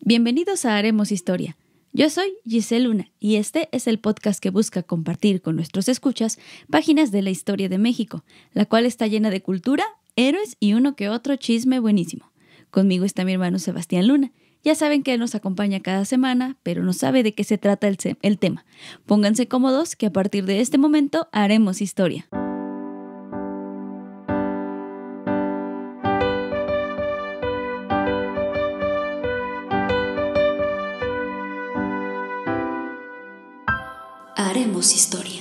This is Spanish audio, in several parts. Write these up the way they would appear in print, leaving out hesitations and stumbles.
Bienvenidos a Haremos Historia. Yo soy Giselle Luna y este es el podcast que busca compartir con nuestros escuchas páginas de la historia de México, la cual está llena de cultura, héroes y uno que otro chisme buenísimo. Conmigo está mi hermano Sebastián Luna. Ya saben que él nos acompaña cada semana, pero no sabe de qué se trata el tema. Pónganse cómodos que a partir de este momento haremos historia. Haremos historia.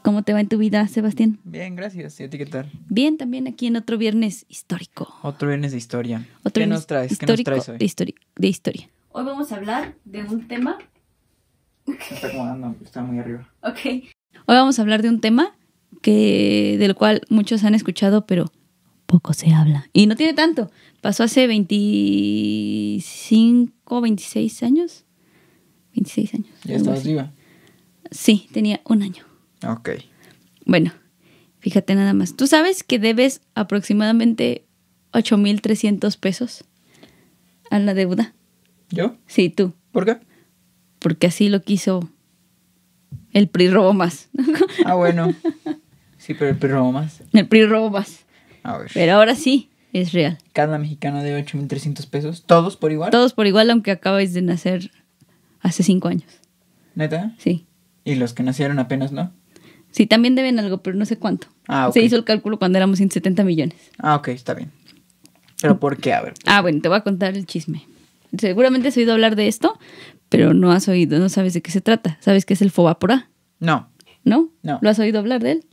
¿Cómo te va en tu vida, Sebastián? Bien, gracias. ¿Y a ti qué tal? Bien, también aquí en otro viernes histórico. Otro viernes de historia. ¿Qué nos traes? ¿Qué nos traes hoy? De historia. Hoy vamos a hablar de un tema... Me está acomodando, está muy arriba. Ok. Hoy vamos a hablar de un tema del cual muchos han escuchado, pero poco se habla. Y no tiene tanto. Pasó hace 25, 26 años. 26 años. ¿Ya estabas viva? Sí, tenía un año. Ok. Bueno, fíjate nada más. ¿Tú sabes que debes aproximadamente 8,300 pesos a la deuda? ¿Yo? Sí, tú. ¿Por qué? Porque así lo quiso el PRI robó más. Ah, bueno. Sí, pero el PRI robó más. El PRI robó más. A ver. Pero ahora sí, es real. Cada mexicano debe 8,300 pesos. ¿Todos por igual? Todos por igual, aunque acabáis de nacer hace 5 años. ¿Neta? Sí. ¿Y los que nacieron apenas no? Sí, también deben algo, pero no sé cuánto. Ah, ok. Se hizo el cálculo cuando éramos 170 millones. Ah, ok, está bien. ¿Pero por qué? A ver. Ah, bueno, te voy a contar el chisme. Seguramente has oído hablar de esto, pero no has oído, no sabes de qué se trata. ¿Sabes qué es el Fobaproa? No. ¿No? No. ¿Lo has oído hablar de él?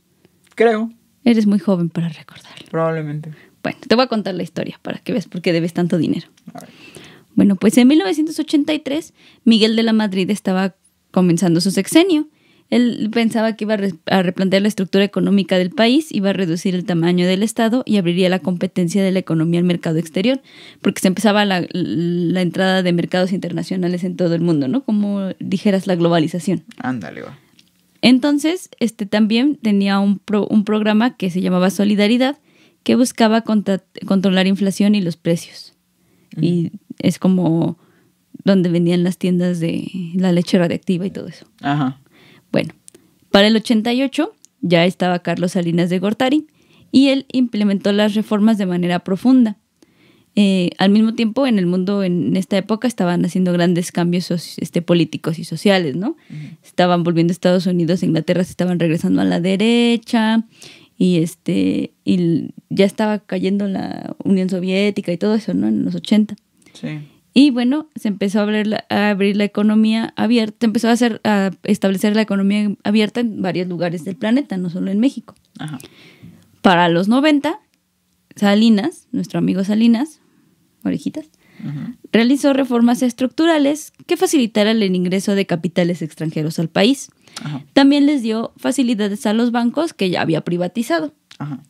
Creo. Eres muy joven para recordarlo. Probablemente. Bueno, te voy a contar la historia para que veas por qué debes tanto dinero. A ver. Bueno, pues en 1983, Miguel de la Madrid estaba comenzando su sexenio. Él pensaba que iba a replantear la estructura económica del país, iba a reducir el tamaño del Estado y abriría la competencia de la economía al mercado exterior, porque se empezaba la entrada de mercados internacionales en todo el mundo, ¿no? Como dijeras, la globalización. Ándale, va. Entonces, también tenía un programa que se llamaba Solidaridad, que buscaba controlar inflación y los precios. Uh-huh. Y es como donde vendían las tiendas de la leche radiactiva y todo eso. Ajá. Bueno, para el 88 ya estaba Carlos Salinas de Gortari y él implementó las reformas de manera profunda. Al mismo tiempo, en el mundo en esta época estaban haciendo grandes cambios políticos y sociales, ¿no? Uh-huh. Estaban volviendo Estados Unidos e Inglaterra, se estaban regresando a la derecha y ya estaba cayendo la Unión Soviética y todo eso, ¿no? En los 80. Sí. Y bueno, se empezó a abrir la economía abierta, se empezó a establecer la economía abierta en varios lugares del planeta, no solo en México. Ajá. Para los 90, Salinas, nuestro amigo Salinas, orejitas, uh-huh, realizó reformas estructurales que facilitaran el ingreso de capitales extranjeros al país. Ajá. También les dio facilidades a los bancos que ya había privatizado. Ajá.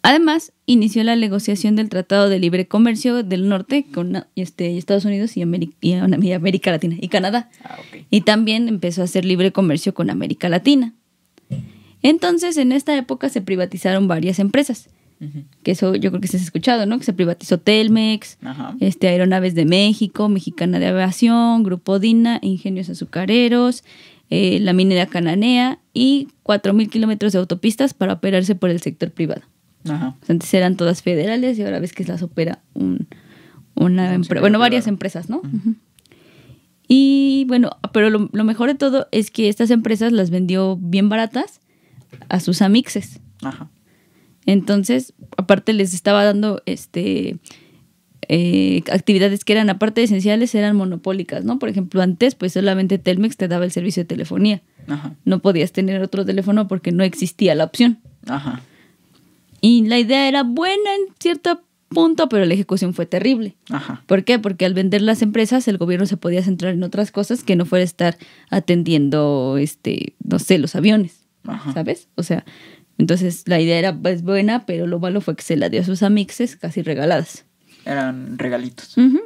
Además, inició la negociación del Tratado de Libre Comercio del Norte con Estados Unidos y América Latina y Canadá. Ah, okay. Y también empezó a hacer libre comercio con América Latina. Entonces, en esta época se privatizaron varias empresas. Uh-huh. Que eso yo creo que se has escuchado, ¿no? Que se privatizó Telmex, ajá, Aeronaves de México, Mexicana de Aviación, Grupo Dina, Ingenios Azucareros, la minera Cananea y 4,000 kilómetros de autopistas para operarse por el sector privado. Ajá. Antes eran todas federales y ahora ves que las opera varias empresas, ¿no? Uh-huh. Uh-huh. Y bueno, pero lo mejor de todo es que estas empresas las vendió bien baratas a sus amixes. Ajá. Entonces, aparte les estaba dando actividades que eran, aparte de esenciales, eran monopólicas, ¿no? Por ejemplo, antes pues solamente Telmex te daba el servicio de telefonía. Ajá. No podías tener otro teléfono porque no existía la opción. Ajá. Y la idea era buena en cierto punto, pero la ejecución fue terrible. Ajá. ¿Por qué? Porque al vender las empresas, el gobierno se podía centrar en otras cosas que no fuera estar atendiendo, no sé, los aviones. Ajá. ¿Sabes? O sea, entonces la idea era pues, buena, pero lo malo fue que se la dio a sus amixes casi regaladas. Eran regalitos. Uh-huh.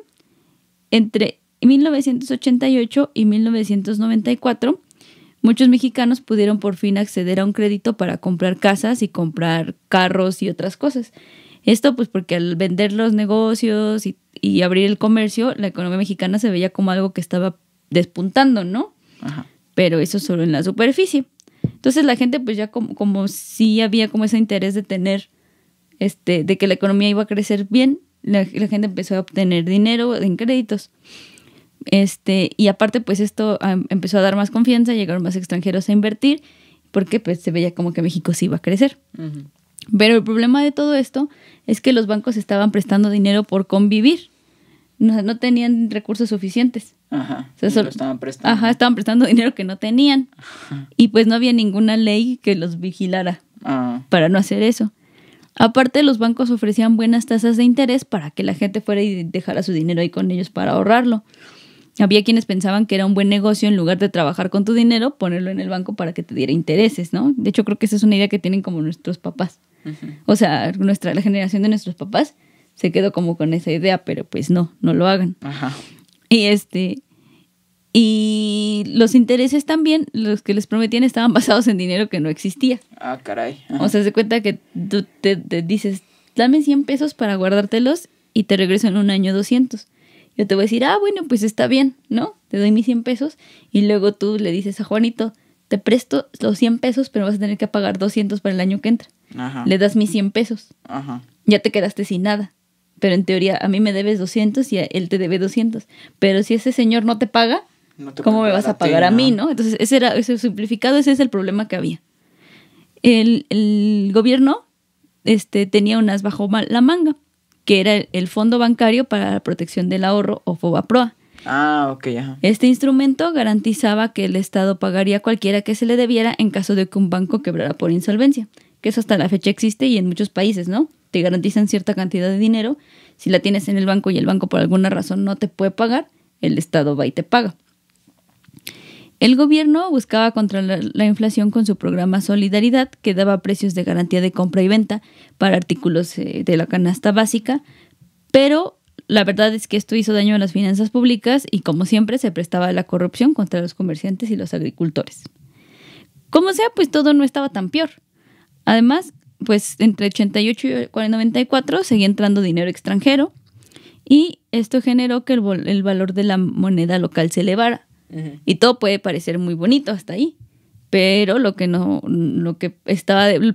Entre 1988 y 1994... muchos mexicanos pudieron por fin acceder a un crédito para comprar casas y comprar carros y otras cosas. Esto pues porque al vender los negocios y abrir el comercio, la economía mexicana se veía como algo que estaba despuntando, ¿no? Ajá. Pero eso solo en la superficie. Entonces la gente pues ya como sí había como ese interés de tener, de que la economía iba a crecer bien, la gente empezó a obtener dinero en créditos. Y aparte pues esto empezó a dar más confianza, llegaron más extranjeros a invertir, porque pues se veía como que México sí iba a crecer. Ujú. Pero el problema de todo esto es que los bancos estaban prestando dinero por convivir. No tenían recursos suficientes. Ajá. O sea, Y lo estaban prestando. Ajá, estaban prestando dinero que no tenían. Ajá. Y pues no había ninguna ley que los vigilara Ah, para no hacer eso. Aparte, los bancos ofrecían buenas tasas de interés para que la gente fuera y dejara su dinero ahí con ellos para ahorrarlo. Había quienes pensaban que era un buen negocio, en lugar de trabajar con tu dinero, ponerlo en el banco para que te diera intereses, ¿no? De hecho, creo que esa es una idea que tienen como nuestros papás. ujú. O sea, la generación de nuestros papás se quedó como con esa idea, pero pues no lo hagan. Ajá. Y los intereses también, los que les prometían, estaban basados en dinero que no existía. Ah, caray. Ajá. O sea, se cuenta que tú te dices, dame 100 pesos para guardártelos y te regreso en un año 200. Yo te voy a decir, bueno, pues está bien, ¿no? Te doy mis 100 pesos y luego tú le dices a Juanito, te presto los 100 pesos, pero vas a tener que pagar 200 para el año que entra. Ajá. Le das mis 100 pesos. Ajá. Ya te quedaste sin nada. Pero en teoría a mí me debes 200 y a él te debe 200. Pero si ese señor no te paga, No te ¿cómo puede me vas a ti, pagar a mí, no? Entonces, ese simplificado, ese es el problema que había. El gobierno tenía unas bajo la manga, que era el Fondo Bancario para la Protección del Ahorro, o FOBAPROA. Ah, ok, ajá. Este instrumento garantizaba que el Estado pagaría a cualquiera que se le debiera en caso de que un banco quebrara por insolvencia, que eso hasta la fecha existe y en muchos países, ¿no? Te garantizan cierta cantidad de dinero. Si la tienes en el banco y el banco por alguna razón no te puede pagar, el Estado va y te paga. El gobierno buscaba controlar la inflación con su programa Solidaridad, que daba precios de garantía de compra y venta para artículos de la canasta básica, pero la verdad es que esto hizo daño a las finanzas públicas y, como siempre, se prestaba a la corrupción contra los comerciantes y los agricultores. Como sea, pues todo no estaba tan peor. Además, pues entre 88 y 94 seguía entrando dinero extranjero y esto generó que el valor de la moneda local se elevara. Ujú. Y todo puede parecer muy bonito hasta ahí, pero el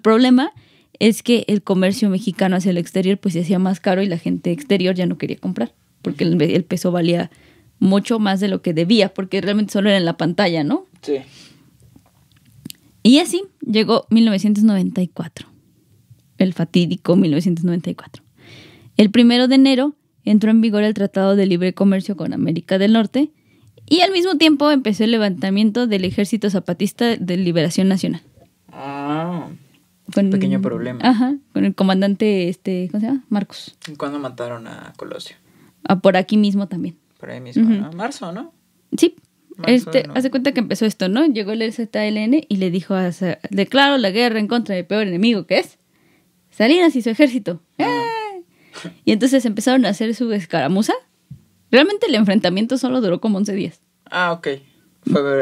problema es que el comercio mexicano hacia el exterior pues se hacía más caro y la gente exterior ya no quería comprar, porque el peso valía mucho más de lo que debía, porque realmente solo era en la pantalla, ¿no? Sí. Y así llegó 1994, el fatídico 1994. El 1 de enero entró en vigor el Tratado de Libre Comercio con América del Norte y al mismo tiempo empezó el levantamiento del Ejército Zapatista de Liberación Nacional. Ah. Con, Pequeño problema. Ajá, con el comandante, ¿cómo se llama? Marcos. ¿Cuándo mataron a Colosio? Por aquí mismo también. Por ahí mismo, Ujú. ¿no? Marzo, ¿no? Sí. Marzo, no. Hace cuenta que empezó esto, ¿no? Llegó el ZLN y le dijo, declaro la guerra en contra del peor enemigo, que es Salinas y su ejército. Y entonces empezaron a hacer su escaramuza. Realmente el enfrentamiento solo duró como 11 días. Ah, ok.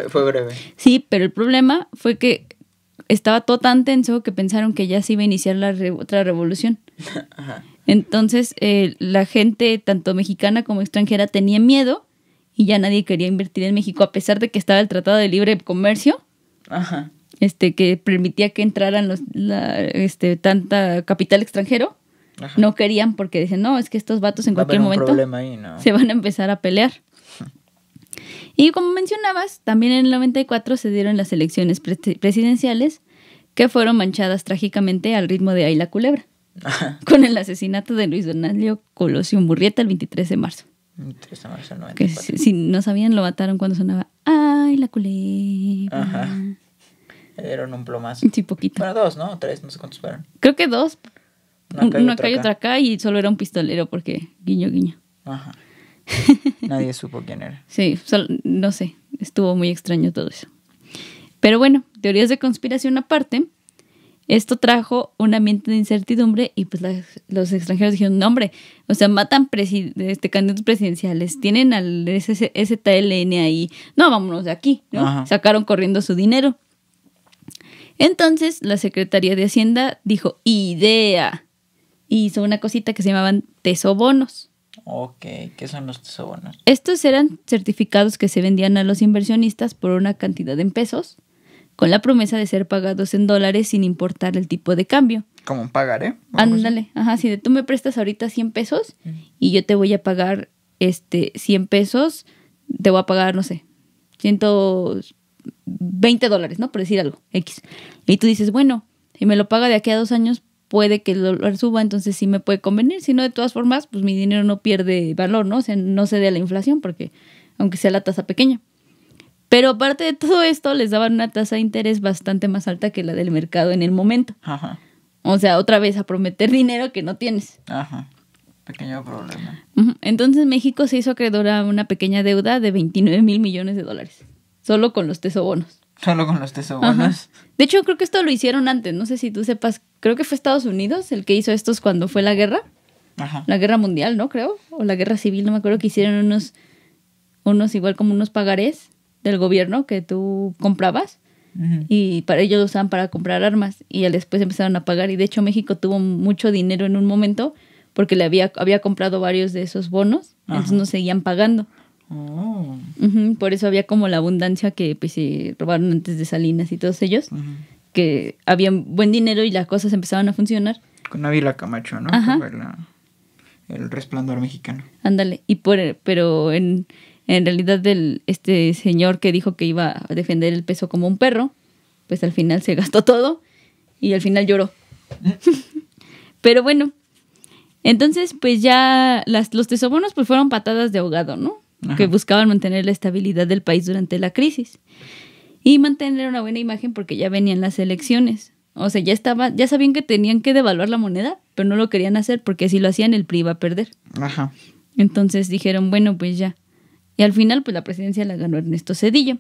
Fue breve. Sí, pero el problema fue que estaba todo tan tenso que pensaron que ya se iba a iniciar otra revolución. Ajá. Entonces la gente, tanto mexicana como extranjera, tenía miedo y ya nadie quería invertir en México, a pesar de que estaba el Tratado de Libre Comercio, Ajá. que permitía que entraran tanta capital extranjero. Ajá. No querían porque decían, no, es que estos vatos en Va a cualquier haber un momento problema ahí, ¿no? se van a empezar a pelear. Y como mencionabas, también en el 94 se dieron las elecciones presidenciales, que fueron manchadas trágicamente al ritmo de Ay la Culebra, Ajá. con el asesinato de Luis Donaldo Colosio Murrieta el 23 de marzo. 3 de marzo del Que 94. si no sabían, lo mataron cuando sonaba Ay la Culebra. Ajá. Le dieron un plomazo. Sí, poquito. Bueno, 2, ¿no? 3, no sé cuántos fueron. Creo que 2. Una acá y acá. otra acá, y solo era un pistolero porque guiño, guiño. Ajá. Nadie supo quién era. Sí, no sé, estuvo muy extraño todo eso. Pero bueno, teorías de conspiración aparte, esto trajo un ambiente de incertidumbre y pues los extranjeros dijeron, no hombre, o sea, matan candidatos presidenciales, tienen al STLN ahí, no, vámonos de aquí, ¿no? Ajá. Sacaron corriendo su dinero. Entonces la Secretaría de Hacienda dijo, idea, y hizo una cosita que se llamaban tesobonos. Ok, ¿qué son los tesobonos? Estos eran certificados que se vendían a los inversionistas por una cantidad en pesos, con la promesa de ser pagados en dólares sin importar el tipo de cambio. Como un pagaré. Ándale, ajá, si tú me prestas ahorita 100 pesos y yo te voy a pagar 100 pesos, te voy a pagar, no sé, $120, ¿no? Por decir algo, X. Y tú dices, bueno, si me lo paga de aquí a 2 años, puede que el dólar suba, entonces sí me puede convenir. Si no, de todas formas, pues mi dinero no pierde valor, ¿no? O sea, no cede a la inflación, porque aunque sea la tasa pequeña. Pero aparte de todo esto, les daban una tasa de interés bastante más alta que la del mercado en el momento. Ajá. O sea, otra vez a prometer dinero que no tienes. Ajá. Pequeño problema. Entonces México se hizo acreedor a una pequeña deuda de 29,000 millones de dólares. Solo con los tesobonos. Solo con los tesobonos. Ajá. De hecho, creo que esto lo hicieron antes. No sé si tú sepas. Creo que fue Estados Unidos el que hizo estos cuando fue la guerra. Ajá. La guerra mundial, ¿no? Creo. O la guerra civil, no me acuerdo, que hicieron unos igual como unos pagarés del gobierno que tú comprabas. Y para ellos lo usaban para comprar armas. Y después empezaron a pagar. Y de hecho México tuvo mucho dinero en un momento porque le había comprado varios de esos bonos. Ajá. Entonces nos seguían pagando. Oh. Por eso había como la abundancia que pues, se robaron antes de Salinas y todos ellos. Que había buen dinero y las cosas empezaban a funcionar. Con Ávila Camacho, ¿no? Ajá. El resplandor mexicano. Ándale. Pero en realidad este señor que dijo que iba a defender el peso como un perro, pues al final se gastó todo y al final lloró. Pero bueno, entonces pues ya los tesobonos pues fueron patadas de ahogado, ¿no? Ajá. Que buscaban mantener la estabilidad del país durante la crisis y mantener una buena imagen porque ya venían las elecciones. O sea, ya sabían que tenían que devaluar la moneda, pero no lo querían hacer porque si lo hacían el PRI iba a perder. Ajá. Entonces dijeron, bueno, pues ya. Y al final, pues la presidencia la ganó Ernesto Zedillo.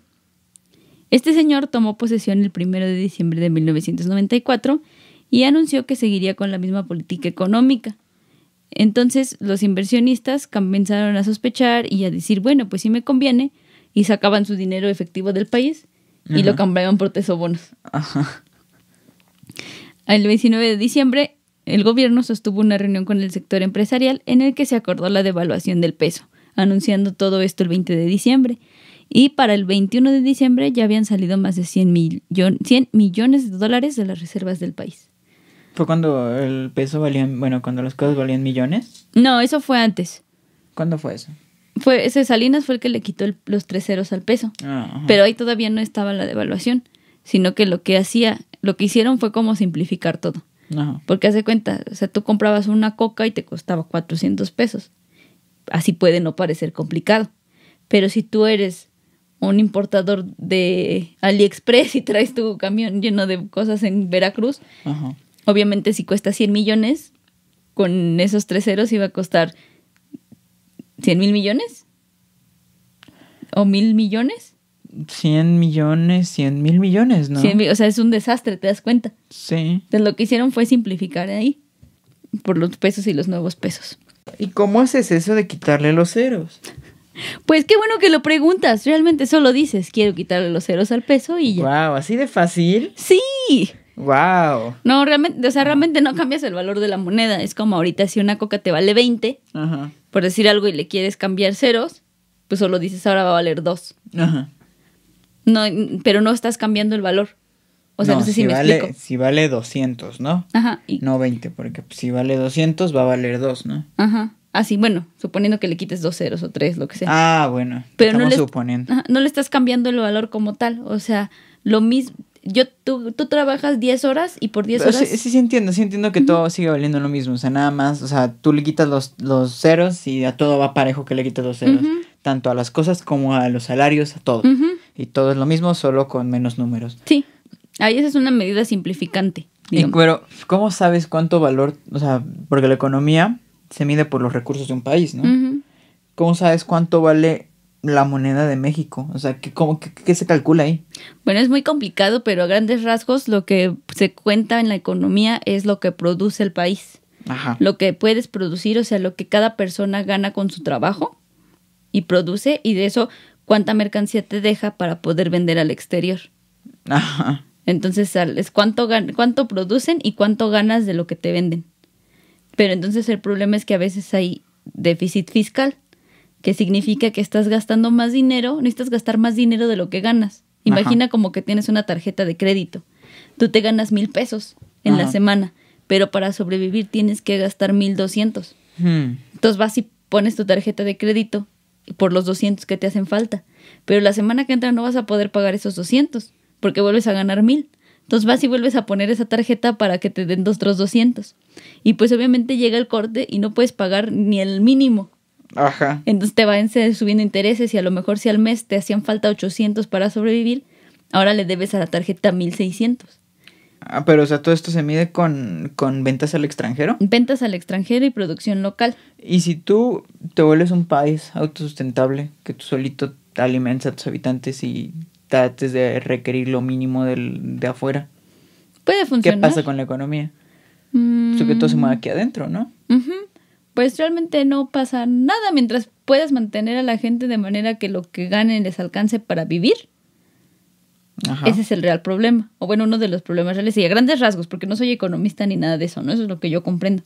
Este señor tomó posesión el 1 de diciembre de 1994 y anunció que seguiría con la misma política económica. Entonces, los inversionistas comenzaron a sospechar y a decir, bueno, pues sí me conviene, y sacaban su dinero efectivo del país y lo cambiaban por tesobonos. Ajá. El 19 de diciembre, el gobierno sostuvo una reunión con el sector empresarial en el que se acordó la devaluación del peso, anunciando todo esto el 20 de diciembre. Y para el 21 de diciembre ya habían salido más de 100 millones de dólares de las reservas del país. ¿Fue cuando el peso valía, cuando las cosas valían millones? No, eso fue antes. ¿Cuándo fue eso? Ese Salinas fue el que le quitó los 3 ceros al peso. Ajá. Pero ahí todavía no estaba la devaluación, sino que lo que hicieron fue como simplificar todo. Ajá. Porque haz de cuenta, o sea, tú comprabas una coca y te costaba 400 pesos. Así puede no parecer complicado. Pero si tú eres un importador de AliExpress y traes tu camión lleno de cosas en Veracruz, Ajá. obviamente si cuesta 100 millones, con esos 3 ceros iba a costar 100,000 millones. ¿O 1,000 millones? 100 millones, 100,000 millones, ¿no? O sea, es un desastre, ¿te das cuenta? Sí. Entonces lo que hicieron fue simplificar ahí por los pesos y los nuevos pesos. ¿Y cómo haces eso de quitarle los ceros? Pues qué bueno que lo preguntas. Realmente solo dices, quiero quitarle los ceros al peso y ya. Wow, ¿así de fácil? ¡Sí! Wow. No, realmente no cambias el valor de la moneda. Es como ahorita si una coca te vale 20, Ajá. por decir algo y le quieres cambiar ceros, pues solo dices ahora va a valer 2. Ajá. No, pero no estás cambiando el valor. O sea, no sé si me explico. Si vale 200, ¿no? Ajá. No 20, porque si vale 200 va a valer 2, ¿no? Ajá. Así, bueno, suponiendo que le quites 2 ceros o 3, lo que sea. Ah, bueno. Pero estamos no suponiendo. Ajá, no le estás cambiando el valor como tal. O sea, lo mismo. Tú trabajas 10 horas y por 10 Pero horas... sí entiendo que todo sigue valiendo lo mismo. O sea, nada más, o sea, tú le quitas los ceros y a todo va parejo que le quitas los ceros. Tanto a las cosas como a los salarios, a todo. Y todo es lo mismo, solo con menos números. Sí. Ahí esa es una medida simplificante. Pero, ¿cómo sabes cuánto valor? O sea, porque la economía se mide por los recursos de un país, ¿no? ¿Cómo sabes cuánto vale la moneda de México? O sea, ¿qué se calcula ahí? Bueno, es muy complicado, pero a grandes rasgos lo que se cuenta en la economía es lo que produce el país. Ajá. Lo que puedes producir, o sea, lo que cada persona gana con su trabajo y produce, y de eso cuánta mercancía te deja para poder vender al exterior. Ajá. Entonces, es cuánto producen y cuánto ganas de lo que te venden. Pero entonces el problema es que a veces hay déficit fiscal, que significa que estás gastando más dinero, necesitas gastar más dinero de lo que ganas. Imagina como que tienes una tarjeta de crédito. Tú te ganas 1,000 pesos en la semana, pero para sobrevivir tienes que gastar 1,200. Entonces vas y pones tu tarjeta de crédito por los 200 que te hacen falta. Pero la semana que entra no vas a poder pagar esos 200 porque vuelves a ganar 1,000. Entonces vas y vuelves a poner esa tarjeta para que te den otros 200. Y pues obviamente llega el corte y no puedes pagar ni el mínimo. Ajá. Entonces te van subiendo intereses y a lo mejor si al mes te hacían falta 800 para sobrevivir, ahora le debes a la tarjeta 1,600. Ah, pero o sea, todo esto se mide con ventas al extranjero. Ventas al extranjero y producción local. Y si tú te vuelves un país autosustentable, que tú solito te alimentas a tus habitantes y trates de requerir lo mínimo de afuera, Puede funcionar. ¿qué pasa con la economía? Eso que todo se mueve aquí adentro, ¿no? Pues realmente no pasa nada mientras puedas mantener a la gente de manera que lo que ganen les alcance para vivir. Ajá. Ese es el real problema. O bueno, uno de los problemas reales. Y a grandes rasgos, porque no soy economista ni nada de eso, ¿no? Eso es lo que yo comprendo.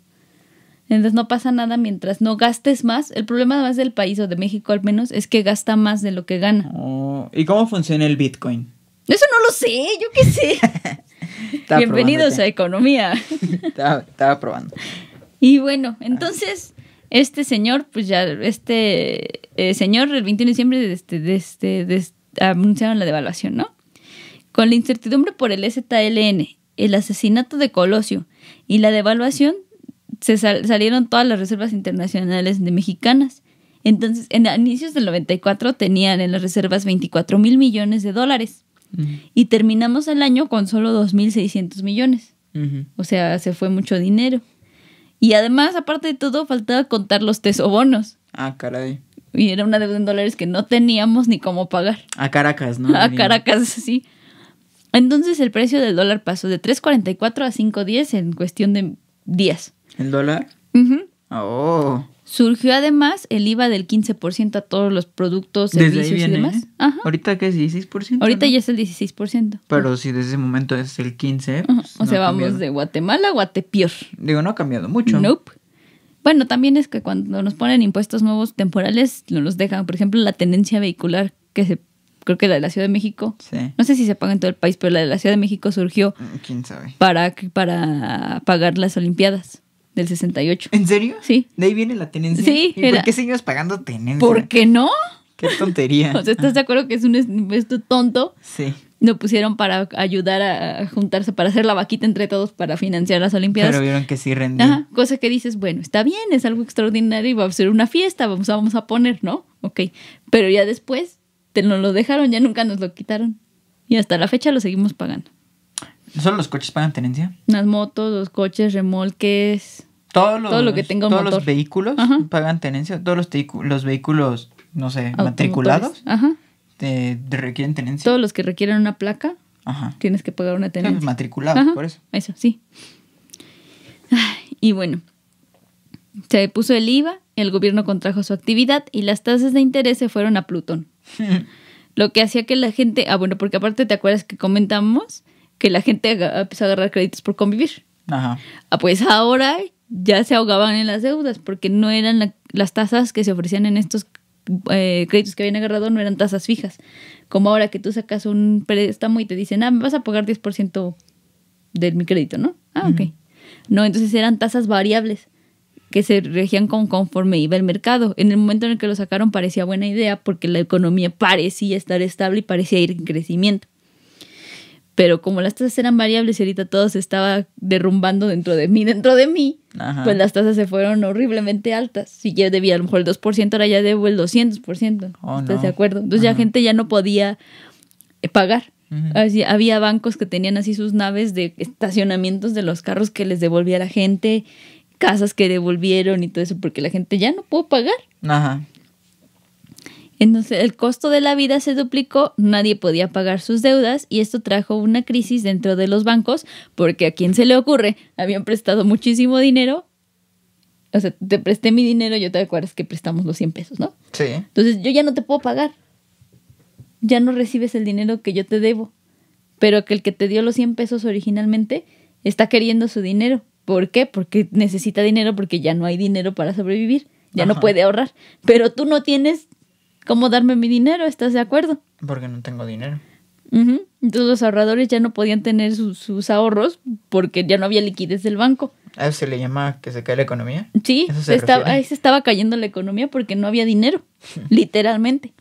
Entonces no pasa nada mientras no gastes más. El problema más del país, o de México al menos, es que gasta más de lo que gana. Oh, ¿y cómo funciona el Bitcoin? Eso no lo sé, yo qué sé. Bienvenidos a Economía. Estaba probando. Y bueno, entonces, este señor, pues ya, señor, el 21 de diciembre anunciaron la devaluación, ¿no? Con la incertidumbre por el ZLN, el asesinato de Colosio y la devaluación, salieron todas las reservas internacionales de mexicanas. Entonces, en inicios del 94 tenían en las reservas 24,000 millones de dólares. Y terminamos el año con solo 2,600 millones. O sea, se fue mucho dinero. Y además, aparte de todo, faltaba contar los tesobonos. Ah, caray. Y era una deuda en dólares que no teníamos ni cómo pagar. A Caracas, ¿no? A Caracas, sí. Entonces el precio del dólar pasó de 3.44 a 5.10 en cuestión de días. ¿El dólar? Oh. Surgió además el IVA del 15% a todos los productos, servicios y demás. Ajá. ¿Ahorita qué es 16%? Ahorita ¿no? ya es el 16%. Pero si desde ese momento es el 15%. Pues o sea, vamos de Guatemala a Guatepeor. Digo, no ha cambiado mucho. Nope. Bueno, también es que cuando nos ponen impuestos nuevos temporales, nos los dejan. Por ejemplo, la tenencia vehicular, creo que la de la Ciudad de México. Sí. No sé si se paga en todo el país, pero la de la Ciudad de México surgió. ¿Quién sabe? Para pagar las Olimpiadas del 68. ¿En serio? Sí. ¿De ahí viene la tenencia? Sí. ¿Y por qué seguimos pagando tenencia? ¿Por qué no? Qué tontería. O sea, ¿estás de acuerdo que es un impuesto tonto? Sí. Lo pusieron para ayudar a juntarse, para hacer la vaquita entre todos para financiar las Olimpiadas. Pero vieron que sí rendía. Ajá, cosa que dices, bueno, está bien, es algo extraordinario y va a ser una fiesta, vamos a poner, ¿no? Ok. Pero ya después nos lo dejaron, ya nunca nos lo quitaron. Y hasta la fecha lo seguimos pagando. ¿Solo los coches pagan tenencia? Las motos, los coches, remolques... Todo lo que tenga un motor. ¿Todos los vehículos pagan tenencia? ¿Todos los vehículos, no sé, matriculados? Ajá. ¿Requieren tenencia? Todos los que requieren una placa, tienes que pagar una tenencia. Sí, matriculados, por eso. Eso, sí. Y bueno, se puso el IVA, el gobierno contrajo su actividad y las tasas de interés se fueron a Plutón. Lo que hacía que la gente... bueno, porque aparte te acuerdas que comentamos que la gente empezó a agarrar créditos por convivir. Ajá. Pues ahora ya se ahogaban en las deudas porque no eran las tasas que se ofrecían en estos créditos que habían agarrado, no eran tasas fijas. Como ahora que tú sacas un préstamo y te dicen, me vas a pagar 10% de mi crédito, ¿no? Ok. No, entonces eran tasas variables que se regían conforme iba el mercado. En el momento en el que lo sacaron parecía buena idea porque la economía parecía estar estable y parecía ir en crecimiento. Pero como las tasas eran variables y ahorita todo se estaba derrumbando dentro de mí, pues las tasas se fueron horriblemente altas. Si yo debía a lo mejor el 2%, ahora ya debo el 200%. ¿Estás de acuerdo? Entonces ya gente ya no podía pagar. Así, había bancos que tenían así sus naves de estacionamientos de los carros que les devolvía la gente, casas que devolvieron y todo eso, porque la gente ya no pudo pagar. Ajá. Entonces el costo de la vida se duplicó, nadie podía pagar sus deudas y esto trajo una crisis dentro de los bancos porque a quien se le ocurre, habían prestado muchísimo dinero. O sea, te presté mi dinero, yo te acuerdas que prestamos los 100 pesos, ¿no? Sí. Entonces yo ya no te puedo pagar. Ya no recibes el dinero que yo te debo. Pero que el que te dio los 100 pesos originalmente está queriendo su dinero ¿Por qué? Porque necesita dinero, porque ya no hay dinero para sobrevivir. Ya Ajá. no puede ahorrar. Pero tú no tienes cómo darme mi dinero, ¿estás de acuerdo? Porque no tengo dinero. Ujú. Entonces los ahorradores ya no podían tener sus ahorros porque ya no había liquidez del banco. ¿A eso se le llama que se cae la economía? Sí, ¿Eso se refiere? ahí se estaba cayendo la economía porque no había dinero, literalmente.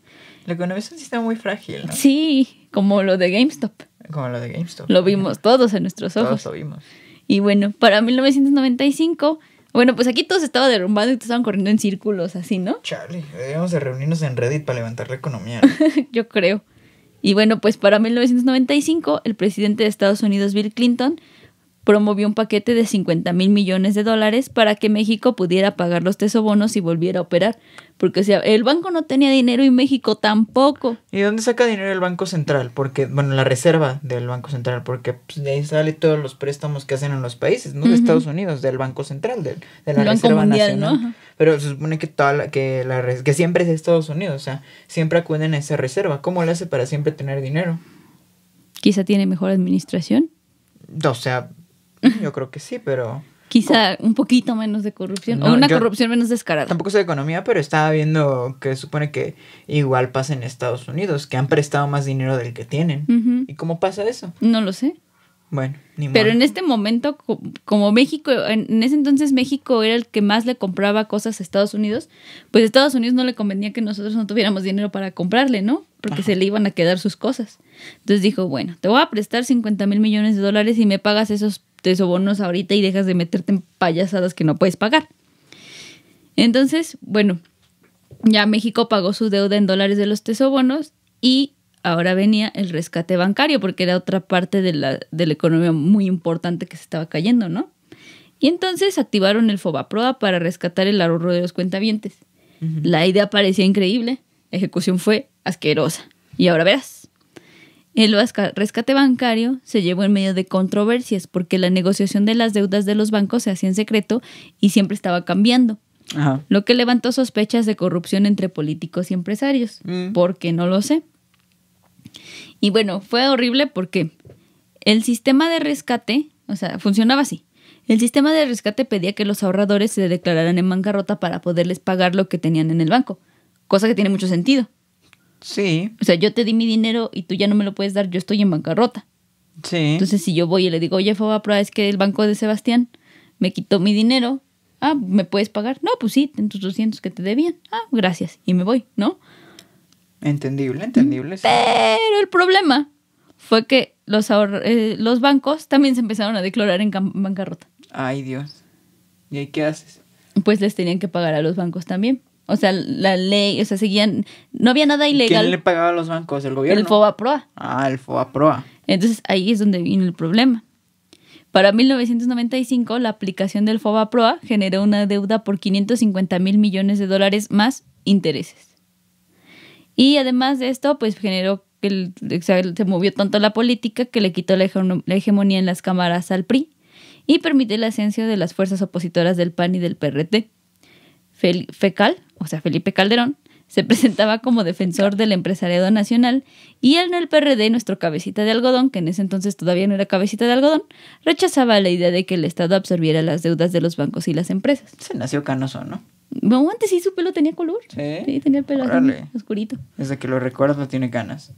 La economía es un sistema muy frágil, ¿no? Sí, como lo de GameStop. Como lo de GameStop. Lo vimos todos en nuestros ojos. Todos lo vimos. Y bueno, para 1995, bueno, pues aquí todo se estaba derrumbando y todos estaban corriendo en círculos así, ¿no? Chale, deberíamos de reunirnos en Reddit para levantar la economía, ¿no? Yo creo. Y bueno, pues para 1995, el presidente de Estados Unidos, Bill Clinton, promovió un paquete de $50 mil millones para que México pudiera pagar los tesobonos y volviera a operar. Porque, o sea, el banco no tenía dinero y México tampoco. ¿Y dónde saca dinero el Banco Central? Porque, bueno, la reserva del Banco Central, porque pues, de ahí sale todos los préstamos que hacen en los países, ¿no? De Estados Unidos, del Banco Central, de la El Banco Reserva Mundial, Nacional. ¿no? Ajá. Pero se supone que que siempre es de Estados Unidos, o sea, siempre acuden a esa reserva. ¿Cómo le hace para siempre tener dinero? Quizá tiene mejor administración. O sea, yo creo que sí, pero... Quizá un poquito menos de corrupción. No, o una yo corrupción menos descarada. Tampoco sé de economía, pero estaba viendo que supone que igual pasa en Estados Unidos, que han prestado más dinero del que tienen. Ujú. ¿Y cómo pasa eso? No lo sé. Bueno, ni modo. Pero en este momento, como México, en ese entonces México era el que más le compraba cosas a Estados Unidos, pues a Estados Unidos no le convenía que nosotros no tuviéramos dinero para comprarle, ¿no? Porque se le iban a quedar sus cosas. Entonces dijo, bueno, te voy a prestar $50 mil millones y me pagas esos tesobonos ahorita y dejas de meterte en payasadas que no puedes pagar. Entonces, bueno, ya México pagó su deuda en dólares de los tesobonos y ahora venía el rescate bancario, porque era otra parte de la economía muy importante que se estaba cayendo, ¿no? Y entonces activaron el FOBAPROA para rescatar el ahorro de los cuentavientes. Ujú. La idea parecía increíble, la ejecución fue asquerosa. Y ahora verás. El rescate bancario se llevó en medio de controversias porque la negociación de las deudas de los bancos se hacía en secreto y siempre estaba cambiando. Ajá. Lo que levantó sospechas de corrupción entre políticos y empresarios. ¿Por qué? No lo sé. Y bueno, fue horrible porque el sistema de rescate, o sea, funcionaba así. El sistema de rescate pedía que los ahorradores se declararan en bancarrota para poderles pagar lo que tenían en el banco. Cosa que tiene mucho sentido. Sí, O sea, yo te di mi dinero y tú ya no me lo puedes dar, yo estoy en bancarrota. sí. Entonces, si yo voy y le digo, oye, FOBAPROA, es que el banco de Sebastián me quitó mi dinero. Ah, ¿me puedes pagar? No, pues sí, ten tus 200 que te debían. Ah, gracias. Y me voy, ¿no? Entendible, sí. Pero el problema fue que los bancos también se empezaron a declarar en bancarrota. Ay, Dios. ¿Y ahí qué haces? Pues les tenían que pagar a los bancos también. O sea, la ley, o sea, seguían... No había nada ilegal. ¿Quién le pagaba a los bancos? ¿El gobierno? El FOBAPROA. Ah, el FOBAPROA. Entonces ahí es donde vino el problema. Para 1995, la aplicación del FOBAPROA generó una deuda por $550 mil millones más intereses. Y además de esto, pues generó que se movió tanto la política que le quitó la hegemonía en las cámaras al PRI y permitió el ascenso de las fuerzas opositoras del PAN y del PRT. Felipe Calderón, se presentaba como defensor del empresariado nacional y en el PRD, nuestro cabecita de algodón, que en ese entonces todavía no era cabecita de algodón, rechazaba la idea de que el Estado absorbiera las deudas de los bancos y las empresas. Se nació canoso, ¿no? No, antes sí su pelo tenía color. Sí. Tenía el pelo así, Órale. oscurito. Desde que lo recuerdo tiene ganas.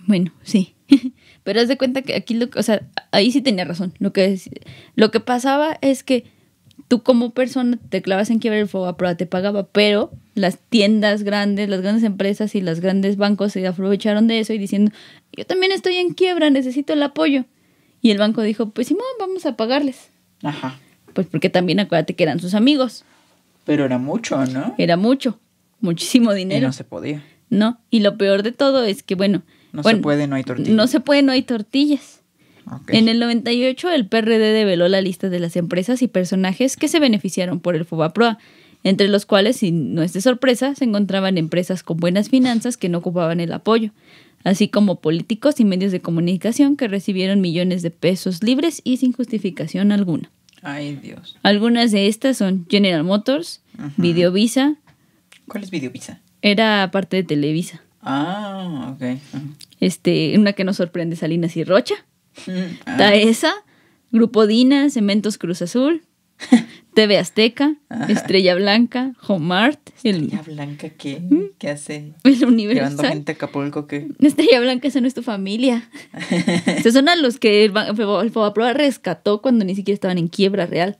Bueno, sí. Pero haz de cuenta que aquí, ahí sí tenía razón. Lo que pasaba es que tú como persona te clavas en quiebra, el FOBAPROA te pagaba, pero las tiendas grandes, las grandes empresas y los grandes bancos se aprovecharon de eso y diciendo, yo también estoy en quiebra, necesito el apoyo. Y el banco dijo, pues Simón, vamos a pagarles. Ajá. Pues porque también acuérdate que eran sus amigos. Pero era mucho, ¿no? Era muchísimo Y dinero. no se podía. No, y lo peor de todo es que, Se puede, no hay tortillas. No se puede, no hay tortillas. Okay. En el 98, el PRD develó la lista de las empresas y personajes que se beneficiaron por el FOBAPROA, entre los cuales, y no es de sorpresa, se encontraban empresas con buenas finanzas que no ocupaban el apoyo, así como políticos y medios de comunicación que recibieron millones de pesos libres y sin justificación alguna. Ay, Dios. Algunas de estas son General Motors, Ajá. Videovisa. ¿Cuál es Videovisa? Era parte de Televisa. Ah, ok. Ajá. Una que nos sorprende, Salinas y Rocha. Ah. Taesa, Grupo Dina, Cementos Cruz Azul, TV Azteca, Estrella Blanca, Homart. ¿Estrella Blanca qué? ¿Qué hace? El Universal. ¿Llevando gente a Acapulco qué? Estrella Blanca, esa no es tu familia. Esos son a los que el Fobaproa rescató cuando ni siquiera estaban en quiebra real.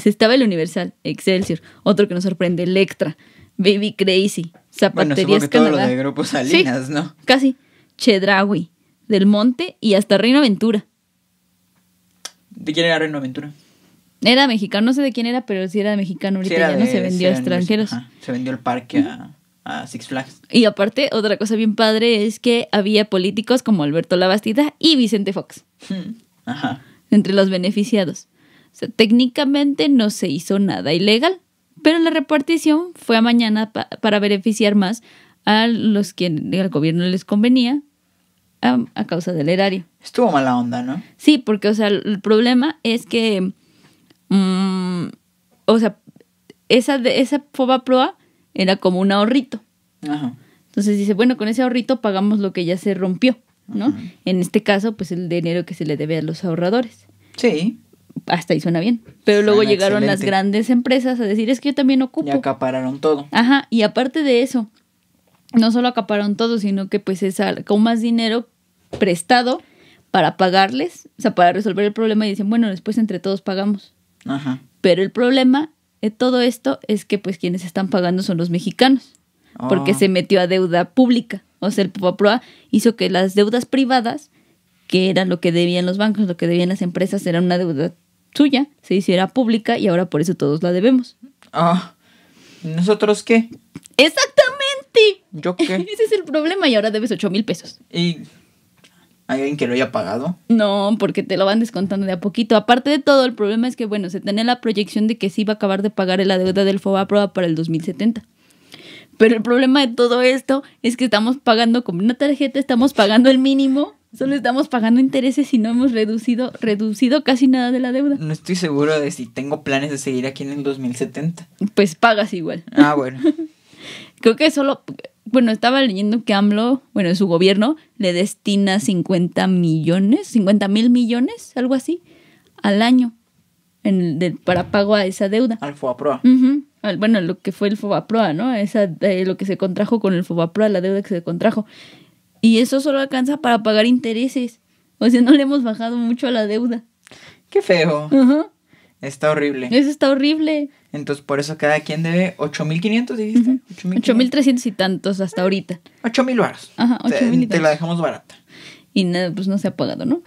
Estaba el Universal, Excelsior, otro que nos sorprende, Electra, Baby Crazy, Zapaterías bueno, todo Canadá. lo de Grupo Salinas, Sí, ¿no? Casi. Chedraui, Del Monte y hasta Reino Aventura. ¿De quién era Reino Aventura? Era mexicano, no sé de quién era, pero sí era mexicano. Ahorita Sí, era ya no de- se vendió a sí, era extranjeros. Ajá, se vendió el parque a Six Flags. Y aparte, otra cosa bien padre es que había políticos como Alberto Labastida y Vicente Fox Ajá. entre los beneficiados. O sea, técnicamente no se hizo nada ilegal, pero la repartición fue a mañana para beneficiar más a los que al gobierno les convenía a causa del erario. Estuvo mala onda, ¿no? Sí, porque, o sea, el problema es que, o sea, esa Fobaproa era como un ahorrito. Ajá. Entonces dice, bueno, con ese ahorrito pagamos lo que ya se rompió, ¿no? Ajá. En este caso, pues el dinero que se le debe a los ahorradores. Sí. Hasta ahí suena bien. Pero luego Suena llegaron las excelente. grandes empresas a decir, es que yo también ocupo. Y acapararon todo. Ajá, y aparte de eso, no solo acapararon todo, sino que pues es con más dinero prestado para pagarles, o sea, para resolver el problema y dicen, bueno, después entre todos pagamos. Ajá. Pero el problema de todo esto es que pues quienes están pagando son los mexicanos, porque Oh. se metió a deuda pública. O sea, el Fobaproa hizo que las deudas privadas, que era lo que debían los bancos, lo que debían las empresas, era una deuda suya, se hiciera pública y ahora por eso todos la debemos. Ah, ¿nosotros qué? ¡Exactamente! ¿Yo qué? Ese es el problema y ahora debes 8,000 pesos. ¿Y hay alguien que lo haya pagado? No, porque te lo van descontando de a poquito. Aparte de todo, el problema es que, bueno, se tenía la proyección de que se iba a acabar de pagar la deuda del Fobaproa para el 2070. Pero el problema de todo esto es que estamos pagando con una tarjeta, estamos pagando el mínimo, solo estamos pagando intereses y no hemos reducido casi nada de la deuda. No estoy seguro de si tengo planes de seguir aquí en el 2070. Pues pagas igual. Ah, bueno. Creo que solo, bueno, estaba leyendo que AMLO, bueno, su gobierno le destina 50 mil millones, algo así, al año para pago a esa deuda. Al Fobaproa. Ujú. Bueno, lo que fue el Fobaproa, ¿no? Lo que se contrajo con el Fobaproa, la deuda que se contrajo. Y eso solo alcanza para pagar intereses. O sea, no le hemos bajado mucho a la deuda. Qué feo. Ajá. Está horrible. Eso está horrible. Entonces, por eso cada quien debe 8,500, dijiste. 8,300 y tantos hasta ahorita. 8,000 varos. Ajá, 8,000 y Te la tantos. dejamos barata. Y nada, pues no se ha pagado, ¿no?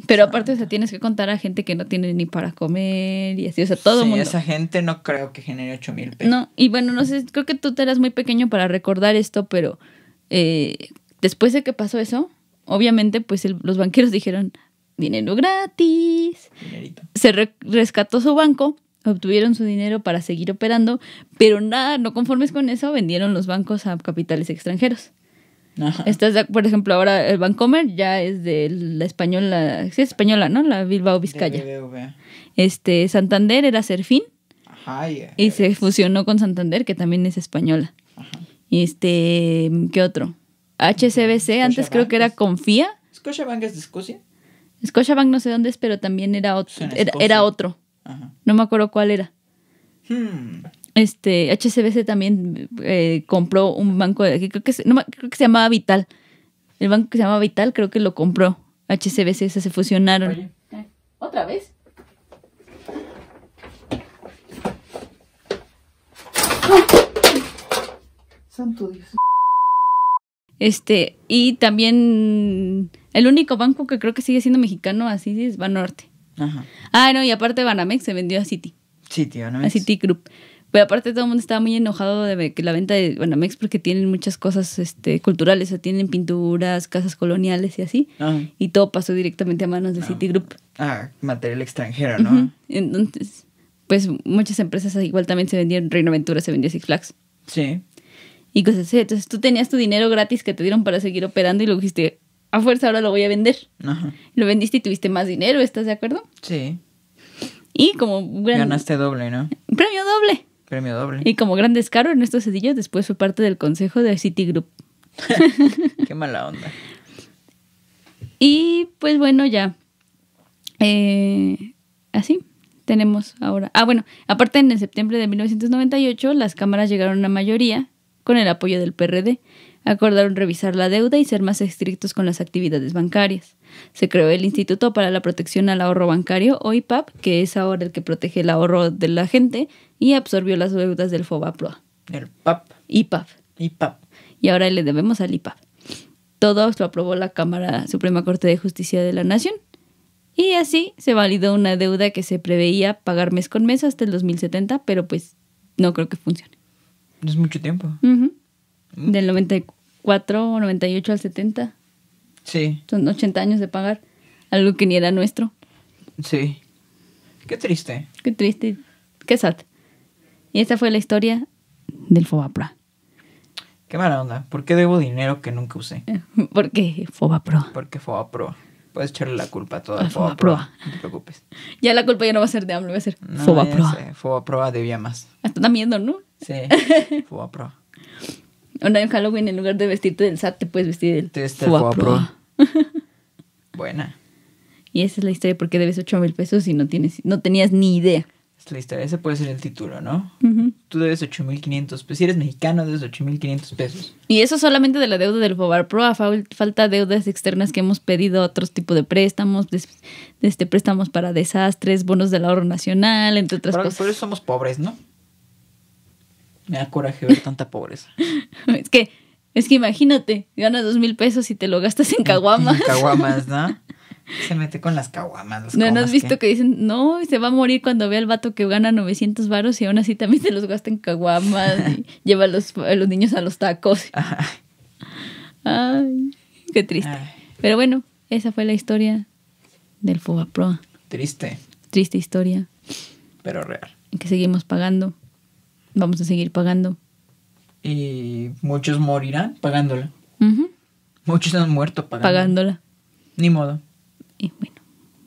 Pero aparte, o sea, tienes que contar a gente que no tiene ni para comer y así, o sea, todo el Sí, mundo. esa gente no creo que genere 8,000 pesos. No, y bueno, no sé, creo que tú te eras muy pequeño para recordar esto, pero después de que pasó eso, obviamente, pues los banqueros dijeron, dinero gratis. Dinerito. Se rescató su banco, obtuvieron su dinero para seguir operando, pero nada, no conformes con eso, vendieron los bancos a capitales extranjeros. Ajá. Por ejemplo, ahora el Bancomer ya es de la española, sí es española, ¿no? La Bilbao Vizcaya. De BBVA. Santander era Serfín Ajá. y se fusionó con Santander, que también es española. Ajá. ¿Qué otro? HSBC, antes creo que era Confía. ¿Scotiabank es de Escocia? Scotiabank no sé dónde es, pero también era otro. Sí, en Escocia. Era otro. Ajá. No me acuerdo cuál era. Hmm. HSBC también compró un banco creo que se llamaba Vital. El banco que se llamaba Vital creo que lo compró HSBC, se fusionaron. Oye. ¿Otra vez? Santo Dios. Y también el único banco que creo que sigue siendo mexicano así es Banorte. Ajá. Ah, no, y aparte Banamex se vendió a Citi, Sí, tío, ¿no? a Citigroup. Pero aparte todo el mundo estaba muy enojado de que la venta de Banamex porque tienen muchas cosas culturales, o sea, tienen pinturas, casas coloniales y así. Ajá. Y todo pasó directamente a manos de Citigroup. Material extranjero, ¿no? Ujú. Entonces, pues muchas empresas igual también se vendieron, Reino Aventura se vendió a Six Flags. Sí. Y cosas así. Entonces tú tenías tu dinero gratis que te dieron para seguir operando y lo dijiste, a fuerza ahora lo voy a vender. Ajá. Lo vendiste y tuviste más dinero, ¿estás de acuerdo? Sí. Y como Ganaste doble, ¿no? premio doble. Premio doble. Y como gran descaro, Ernesto Cedillo después fue parte del consejo de Citigroup. Qué mala onda. Y pues bueno, ya. Así tenemos ahora. Bueno, aparte en el septiembre de 1998 las cámaras llegaron a una mayoría con el apoyo del PRD. Acordaron revisar la deuda y ser más estrictos con las actividades bancarias. Se creó el Instituto para la Protección al Ahorro Bancario, o IPAB, que es ahora el que protege el ahorro de la gente y absorbió las deudas del FOBAPROA. El PAP. IPAB. IPAB. Y ahora le debemos al IPAB. Todo lo aprobó la Cámara Suprema Corte de Justicia de la Nación. Y así se validó una deuda que se preveía pagar mes con mes hasta el 2070, pero pues no creo que funcione. No es mucho tiempo. Del 94 o 98 al 70. Sí. Son 80 años de pagar algo que ni era nuestro. Sí. Qué triste. Qué triste. Qué sad. Y esta fue la historia del FOBAPROA. Qué mala onda. ¿Por qué debo dinero que nunca usé? ¿Por qué FOBAPROA? Porque FOBAPROA. Puedes echarle la culpa a toda Al FOBAPROA. No te preocupes. Ya la culpa ya no va a ser de AMLO, va a ser No, FOBAPROA. ya sé, FOBAPROA debía más. Hasta da miedo, ¿no? Sí. FOBAPROA. Ahora en Halloween, en lugar de vestirte del SAT, te puedes vestir del FOBAPROA. Buena. Y esa es la historia de por qué debes 8,000 pesos y no tenías ni idea. Es la historia. Ese puede ser el título, ¿no? Uh-huh. Tú debes 8,500 pesos. Si eres mexicano, debes 8,500 pesos. Y eso solamente de la deuda del FOBAPROA. Falta deudas externas que hemos pedido, otros tipos de préstamos, préstamos para desastres, bonos del ahorro nacional, entre otras cosas. Por eso somos pobres, ¿no? Me da coraje ver tanta pobreza. Es que imagínate, ganas 2,000 pesos y te lo gastas en caguamas. En caguamas, ¿no? Se mete con las caguamas. ¿No has visto que dicen, no, se va a morir cuando vea al vato que gana 900 varos y aún así también se los gasta en caguamas y lleva a los niños a los tacos? Ay, qué triste. Ay. Pero bueno, esa fue la historia del FOBAPROA. Triste, Triste historia. pero real. Que seguimos pagando. Vamos a seguir pagando. Y muchos morirán pagándola. Uh-huh. Muchos han muerto Pagándola. Ni modo. Y bueno,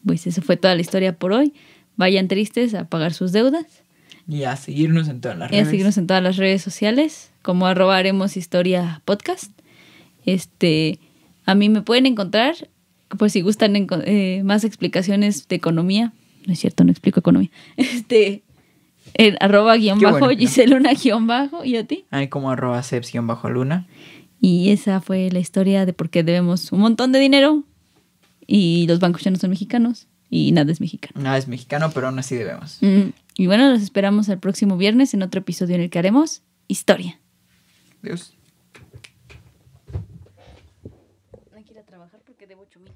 pues eso fue toda la historia por hoy. Vayan tristes a pagar sus deudas. Y a seguirnos en todas las Y redes. a seguirnos en todas las redes sociales, como @haremoshistoria podcast. A mí me pueden encontrar, pues si gustan más explicaciones de economía. No es cierto, no explico economía. En @Giseluna_ y a ti. Hay como @ceps_luna. Y esa fue la historia de por qué debemos un montón de dinero y los bancos ya no son mexicanos y nada es mexicano. Nada es mexicano, pero aún así debemos. Y bueno, los esperamos el próximo viernes en otro episodio en el que haremos historia. Adiós. No quiero trabajar porque debo 8,000.